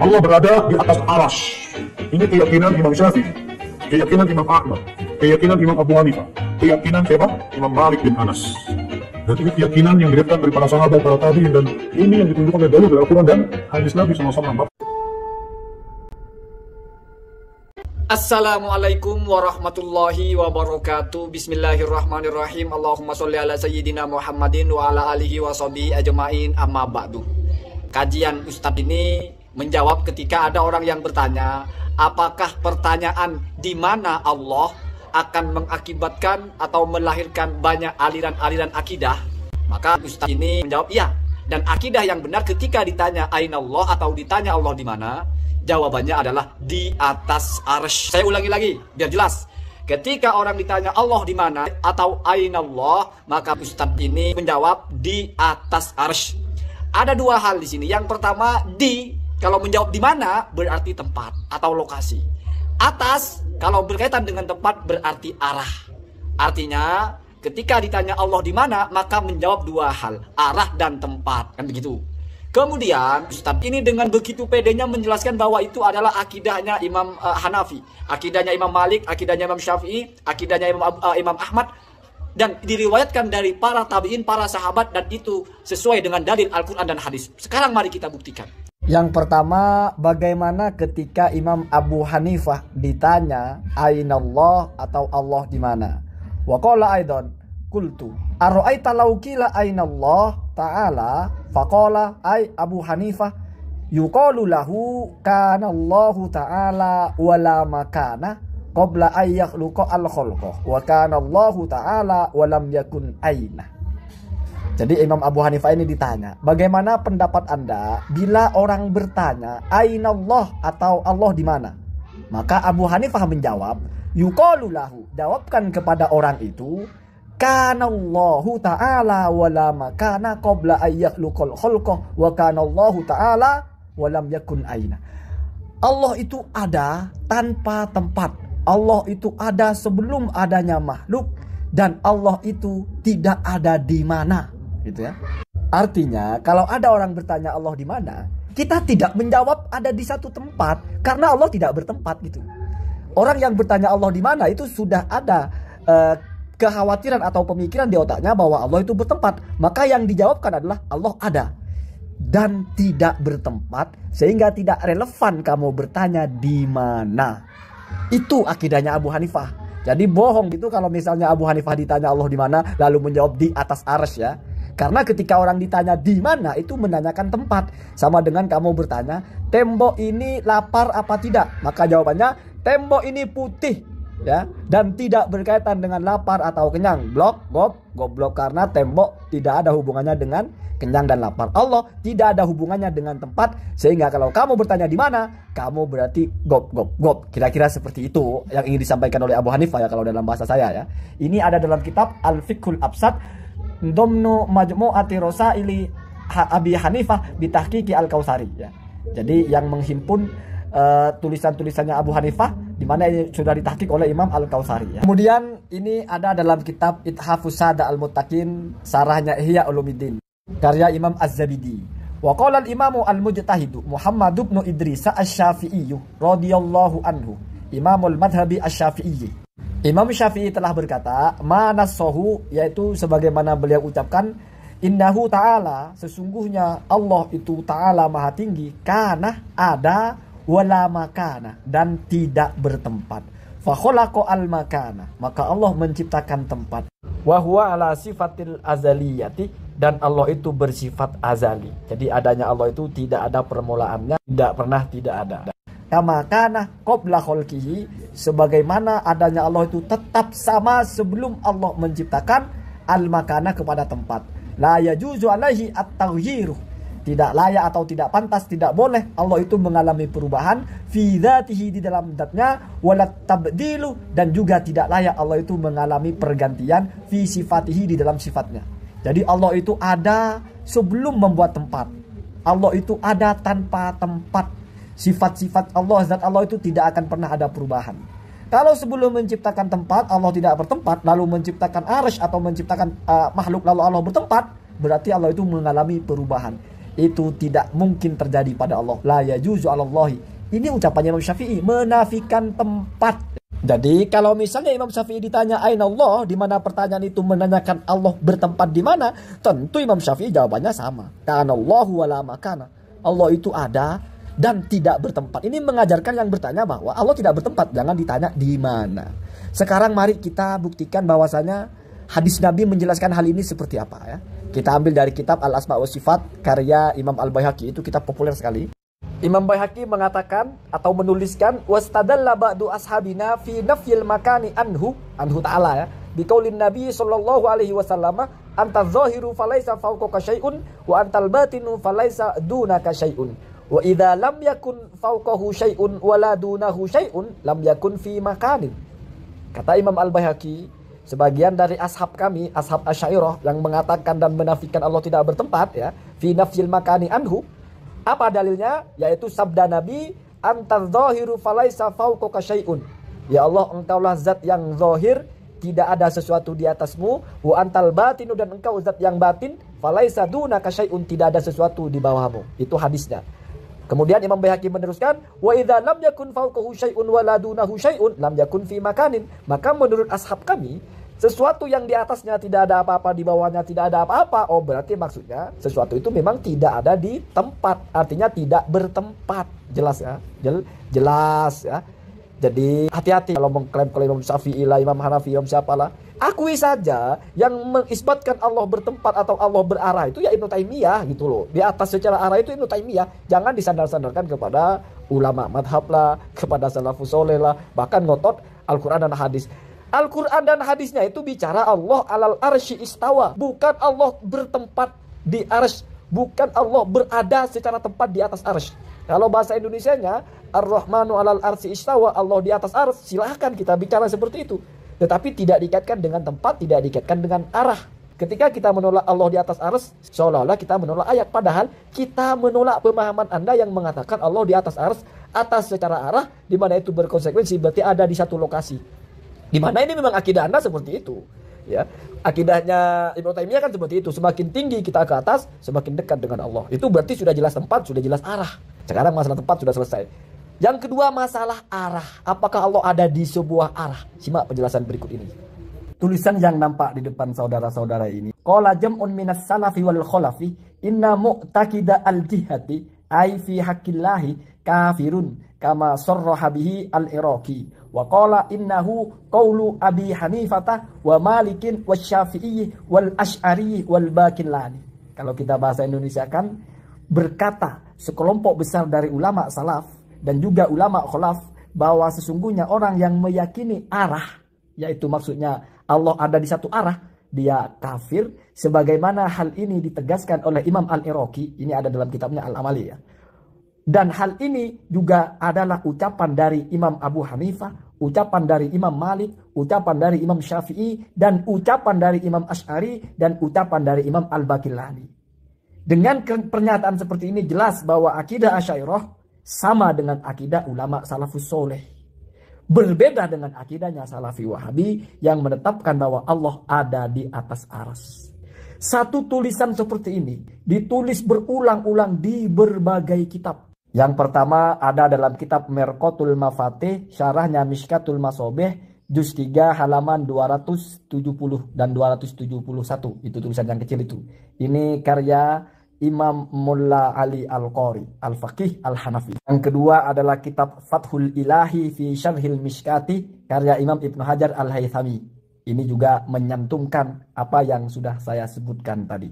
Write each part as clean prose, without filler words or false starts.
Allah berada di atas aras. Ini keyakinan Imam Syafi'i, keyakinan Imam Ahmad, keyakinan Imam Abu Hanifah, keyakinan siapa? Imam Malik bin Anas. Dan ini keyakinan yang diriwayatkan dari para sahabat, para tabi'in, dan ini yang ditunjukkan oleh dalil dari Al-Quran dan hadis Nabi SAW. Assalamualaikum warahmatullahi wabarakatuh. Bismillahirrahmanirrahim. Allahumma sholli ala sayyidina Muhammadin wa ala alihi wa sahbihi ajma'in, amma ba'du. Kajian Ustadz ini menjawab ketika ada orang yang bertanya, apakah pertanyaan di mana Allah akan mengakibatkan atau melahirkan banyak aliran-aliran akidah? Maka Ustadz ini menjawab iya. Dan akidah yang benar ketika ditanya aina Allah atau ditanya Allah di mana, jawabannya adalah di atas arsy. Saya ulangi lagi biar jelas. Ketika orang ditanya Allah di mana atau aina Allah, maka Ustadz ini menjawab di atas arsy. Ada dua hal di sini. Yang pertama, kalau menjawab di mana berarti tempat atau lokasi. Atas kalau berkaitan dengan tempat berarti arah. Artinya ketika ditanya Allah di mana, maka menjawab dua hal, arah dan tempat, kan begitu. Kemudian Ustadz ini dengan begitu pedenya menjelaskan bahwa itu adalah akidahnya Imam Hanafi, akidahnya Imam Malik, akidahnya Imam Syafi'i, akidahnya Imam Ahmad, dan diriwayatkan dari para tabi'in, para sahabat, dan itu sesuai dengan dalil Al-Quran dan hadis. Sekarang mari kita buktikan. Yang pertama, bagaimana ketika Imam Abu Hanifah ditanya aina Allah atau Allah di mana? Wa qala aidan qultu ara'aita law qila aina Allah ta'ala faqala ay Abu Hanifah yuqalu lahu kana Allah ta'ala wala makana qabla ay yakhluqa al-khalqa wa kana Allah ta'ala walam yakun aina. Jadi Imam Abu Hanifah ini ditanya, bagaimana pendapat Anda bila orang bertanya aina Allah atau Allah di mana? Maka Abu Hanifah menjawab, yuqalu lahu, jawabkan kepada orang itu, kana Allahu ta'ala wala makana qabla ay yakhluqal khalqa wa kana Allahu ta'ala walam yakun aina. Allah itu ada tanpa tempat. Allah itu ada sebelum adanya makhluk, dan Allah itu tidak ada di mana. Gitu ya. Artinya kalau ada orang bertanya Allah di mana, kita tidak menjawab ada di satu tempat karena Allah tidak bertempat gitu. Orang yang bertanya Allah di mana itu sudah ada kekhawatiran atau pemikiran di otaknya bahwa Allah itu bertempat. Maka yang dijawabkan adalah Allah ada dan tidak bertempat, sehingga tidak relevan kamu bertanya di mana. Itu akidahnya Abu Hanifah. Jadi bohong gitu kalau misalnya Abu Hanifah ditanya Allah di mana lalu menjawab di atas arsy ya. Karena ketika orang ditanya di mana itu menanyakan tempat. Sama dengan kamu bertanya, tembok ini lapar apa tidak? Maka jawabannya, tembok ini putih ya, dan tidak berkaitan dengan lapar atau kenyang. Goblok karena tembok tidak ada hubungannya dengan kenyang dan lapar. Allah tidak ada hubungannya dengan tempat, sehingga kalau kamu bertanya di mana, kamu berarti gob. Kira-kira seperti itu yang ingin disampaikan oleh Abu Hanifah ya kalau dalam bahasa saya ya. Ini ada dalam kitab Al-Fiqhul Absat Domnu Majmu'ati Rosaili Abi Hanifah bitahqiqi Al-Kautsari ya. Jadi yang menghimpun tulisan-tulisannya Abu Hanifah di mana ini sudah ditahqiq oleh Imam Al-Kautsari ya. Kemudian ini ada dalam kitab Ithafus Sada Al-Muttaqin sarahnya Ihya Ulumuddin karya Imam Az-Zabidi. Wa qala al-Imam al-Mujtahid Muhammad bin Idris Asy-Syafi'i radhiyallahu anhu, Imamul Madhhabi Asy-Syafi'i. Imam Syafi'i telah berkata, manasohu, yaitu sebagaimana beliau ucapkan, innahu ta'ala, sesungguhnya Allah itu ta'ala maha tinggi, kana ada wala makana, dan tidak bertempat. Fakholaqa al makana, maka Allah menciptakan tempat. Wa huwa ala sifatil azaliyati, dan Allah itu bersifat azali. Jadi adanya Allah itu tidak ada permulaannya, tidak pernah tidak ada. Kama kana qabla khalqihi, sebagaimana adanya Allah itu tetap sama sebelum Allah menciptakan al-makana kepada tempat. La yajuzu alaihi at-taghyiru, tidak layak atau tidak pantas, tidak boleh Allah itu mengalami perubahan fi dzatihi, di dalam zatnya, walat tabdilu, dan juga tidak layak Allah itu mengalami pergantian fi sifatihi, di dalam sifatnya. Jadi Allah itu ada sebelum membuat tempat. Allah itu ada tanpa tempat. Sifat-sifat Allah, zat Allah itu tidak akan pernah ada perubahan. Kalau sebelum menciptakan tempat Allah tidak bertempat, lalu menciptakan arsy atau menciptakan makhluk lalu Allah bertempat, berarti Allah itu mengalami perubahan. itu tidak mungkin terjadi pada Allah. La yajuzu 'alallahi. Ini ucapannya Imam Syafi'i, menafikan tempat. Jadi kalau misalnya Imam Syafi'i ditanya aina Allah, di mana pertanyaan itu menanyakan Allah bertempat di mana, tentu Imam Syafi'i jawabannya sama. Kana Allahu wala makana. Allah itu ada dan tidak bertempat. Ini mengajarkan yang bertanya bahwa Allah tidak bertempat, jangan ditanya di mana. Sekarang mari kita buktikan bahwasanya hadis Nabi menjelaskan hal ini seperti apa ya. Kita ambil dari kitab Al-Asma wa Sifat karya Imam Al-Baihaqi, itu kitab populer sekali. Imam Baihaqi mengatakan atau menuliskan wastadalla ba'du ashabina fi nafyil makani anhu ta'ala ya, biqaulin Nabi sallallahu alaihi wasallam anta zahiru falaisa fawqaka syai'un wa antal batinu falaisa dunaka syai'un wa idza lam yakun fawqahu syai'un wala dunahu syai'un lam yakun fi makanin. Kata Imam Al-Baihaqi, sebagian dari ashab kami, ashab Asy'ariyah yang mengatakan dan menafikan Allah tidak bertempat ya, fi nafyil makani anhu. Apa dalilnya? Yaitu sabda Nabi, antal zahiru falaisa fawqaka syai'un. Ya Allah, engkaulah zat yang zahir, tidak ada sesuatu di atasmu. Wa antal batinu, dan engkau zat yang batin, falaisa dunaka syai'un, tidak ada sesuatu di bawahmu. Itu hadisnya. Kemudian Imam Baihaqi meneruskan, wa idza lam yakun fawqahu syai'un wa la dunahu syai'un lam yakun fi makanin. Maka menurut ashab kami, sesuatu yang di atasnya tidak ada apa-apa, di bawahnya tidak ada apa-apa. Oh, berarti maksudnya sesuatu itu memang tidak ada di tempat. Artinya tidak bertempat. Jelas ya? Jelas ya. Jadi hati-hati kalau mengklaim kalau Imam Syafi'i lah, Imam Hanafi, Imam siapalah. Akui saja yang mengisbatkan Allah bertempat atau Allah berarah itu ya Ibnu Taimiyah gitu loh. Di atas secara arah itu Ibnu Taimiyah. Jangan disandar-sandarkan kepada ulama madhab lah, kepada salafus soleh lah. Bahkan ngotot Al-Quran dan hadis. Al-Quran dan hadisnya itu bicara Allah alal arsy istawa. Bukan Allah bertempat di arsy. Bukan Allah berada secara tempat di atas arsy. Kalau bahasa Indonesianya, Ar-Rahmanu alal arsy istawa, Allah di atas arsy. Silahkan kita bicara seperti itu. Tetapi tidak dikaitkan dengan tempat, tidak dikaitkan dengan arah. Ketika kita menolak Allah di atas arsy, seolah-olah kita menolak ayat. Padahal kita menolak pemahaman Anda yang mengatakan Allah di atas arsy, atas secara arah, di mana itu berkonsekuensi berarti ada di satu lokasi. Di mana ini memang akidah Anda seperti itu, ya. Akidahnya Ibnu Taimiyah kan seperti itu. Semakin tinggi kita ke atas, semakin dekat dengan Allah. Itu berarti sudah jelas tempat, sudah jelas arah. Sekarang masalah tempat sudah selesai. Yang kedua masalah arah. Apakah Allah ada di sebuah arah? Simak penjelasan berikut ini. Tulisan yang nampak di depan saudara-saudara ini. Qala jam'un minas salafi wal khalafi inna mu'taqida al-jihati ay fi haqqillahi kafirun kama sarraha bihi al-Iraqi. Wa qala innahu qawlu Abi Hanifah wa Malikin wa Syafi'i wal Asy'ari wal Baqillani. Kalau kita bahasa Indonesia kan, berkata sekelompok besar dari ulama salaf dan juga ulama khalaf bahwa sesungguhnya orang yang meyakini arah, yaitu maksudnya Allah ada di satu arah, dia kafir. Sebagaimana hal ini ditegaskan oleh Imam Al-Iraqi, ini ada dalam kitabnya Al-Amaliyah. Dan hal ini juga adalah ucapan dari Imam Abu Hanifah, ucapan dari Imam Malik, ucapan dari Imam Syafi'i, dan ucapan dari Imam Asy'ari, dan ucapan dari Imam Al-Baqillani. Dengan pernyataan seperti ini jelas bahwa akidah Asy'ariyah sama dengan akidah ulama salafus soleh. Berbeda dengan akidahnya Salafi Wahabi yang menetapkan bahwa Allah ada di atas arsy. Satu tulisan seperti ini ditulis berulang-ulang di berbagai kitab. Yang pertama ada dalam kitab Merqatul Mafatih, syarahnya Mishkatul Masobeh, juz 3 halaman 270 dan 271. Itu tulisan yang kecil itu. Ini karya Imam Mulla Ali Al-Qari, Al-Faqih Al-Hanafi. Yang kedua adalah kitab Fathul Ilahi fi Syarhil Mishkati, karya Imam Ibnu Hajar Al-Haythami. Ini juga menyantumkan apa yang sudah saya sebutkan tadi.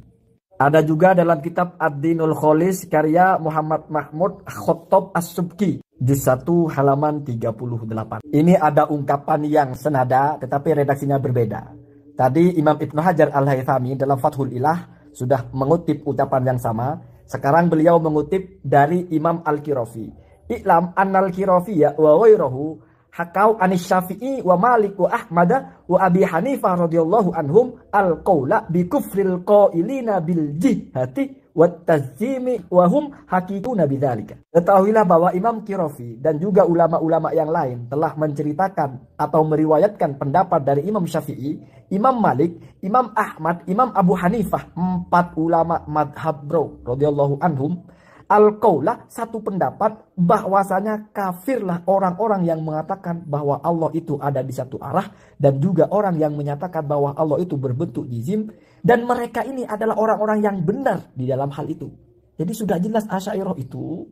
Ada juga dalam kitab Ad-Dinul Kholis karya Muhammad Mahmud Khottob As-Subki, juz 1 halaman 38. Ini ada ungkapan yang senada tetapi redaksinya berbeda. Tadi Imam Ibnu Hajar Al-Haythami dalam Fathul Ilah sudah mengutip ucapan yang sama. Sekarang beliau mengutip dari Imam Al-Qirafi. I'lam annal Qirafi wa wairahu hakau anis Syafi'i wa Malik wa Ahmad wa Abi Hanifah radhiyallahu anhum al-qaula bi kufril qailina bil jihati wat-tazimi wa hum haqiquna bidzalika. Ketahuilah bahwa Imam Qirafi dan juga ulama-ulama yang lain telah menceritakan atau meriwayatkan pendapat dari Imam Syafi'i, Imam Malik, Imam Ahmad, Imam Abu Hanifah, 4 ulama madhab radhiyallahu anhum, al-qaulah, satu pendapat bahwasanya kafirlah orang-orang yang mengatakan bahwa Allah itu ada di satu arah, dan juga orang yang menyatakan bahwa Allah itu berbentuk jism, dan mereka ini adalah orang-orang yang benar di dalam hal itu. Jadi sudah jelas Asy'ariyah itu,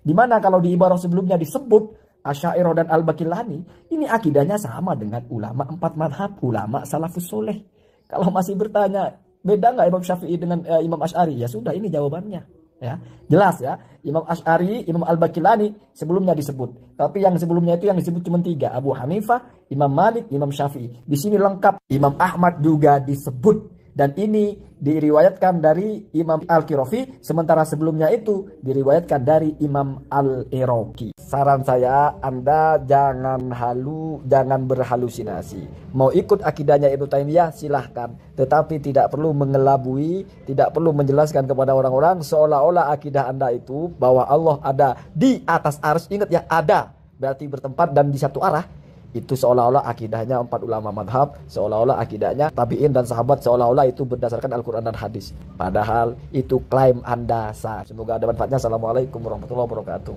dimana kalau di ibarat sebelumnya disebut Asy'ariyah dan Al-Baqillani, ini akidahnya sama dengan ulama 4 madhab, ulama salafus soleh. Kalau masih bertanya beda nggak Imam Syafi'i dengan Imam Asy'ari, ya sudah, ini jawabannya. Ya, jelas ya, Imam Asy'ari, Imam Al-Baqillani sebelumnya disebut. Tapi yang sebelumnya itu yang disebut cuma 3, Abu Hanifah, Imam Malik, Imam Syafi'i. Di sini lengkap, Imam Ahmad juga disebut. Dan ini diriwayatkan dari Imam Al-Qirafi, sementara sebelumnya itu diriwayatkan dari Imam Al-Iraqi. Saran saya, Anda jangan berhalusinasi. Mau ikut akidahnya Ibnu Taimiyah silahkan, tetapi tidak perlu mengelabui, tidak perlu menjelaskan kepada orang-orang seolah-olah akidah Anda itu bahwa Allah ada di atas arsy. Ingat ya, ada berarti bertempat dan di satu arah. Itu seolah-olah akidahnya 4 ulama madhab, seolah-olah akidahnya tabi'in dan sahabat, seolah-olah itu berdasarkan Al-Quran dan hadis. Padahal itu klaim Anda sah. Semoga ada manfaatnya. Assalamualaikum warahmatullahi wabarakatuh.